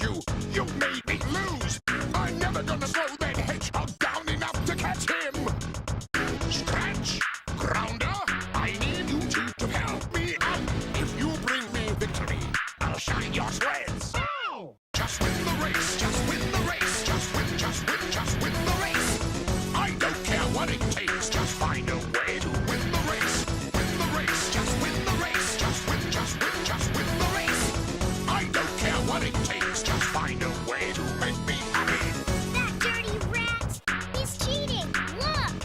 you. You made me lose. I'm never gonna slow that hedgehog down enough to catch him. Scratch, Grounder, I need you to help me out. If you bring me victory, I'll shine your shreds. Oh! Just win the race, just win the race, just win, just win, just win the race. I don't care what it takes, just find a way to win the race. Win the race, just win the race, just win, just win, just win the race. I don't care what it takes, just find a way to make me happy. That dirty rat! He's cheating! Look!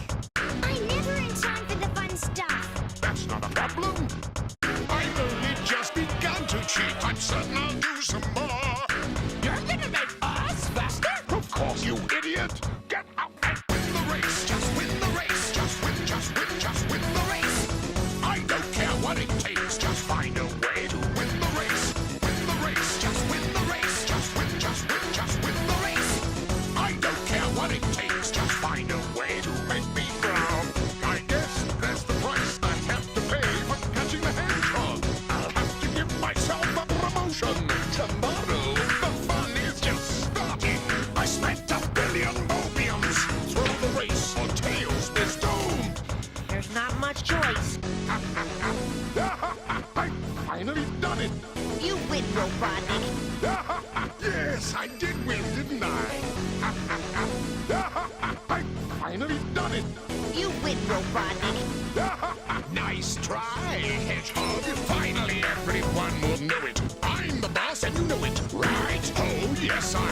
I'm never in time for the fun stuff. That's not a problem. I've only just begun to cheat. I'm certain I'll do some more. You're gonna make us faster? Of course, you idiot. Get out and win the race. Just win the race. Just win, just win, just win the race. I don't care what it takes. Just find a way to win the race. Win the race. Just win the race. Just win, just win, just win the race. I don't care what it takes. Just find a way to make me proud. I guess that's the price I have to pay for catching the hedgehog. I'll have to give myself a promotion. Tomorrow, the fun is just starting. I spent $1 billion opiums. Throw the race or Tails is doomed. There's not much choice. I finally done it. You win, Robotnik. Yes, I did win, didn't I? I finally done it. You win, Robotnik. Nice try, Hedgehog. Finally, everyone will know it. I'm the boss and you know it, right? Oh, yes, I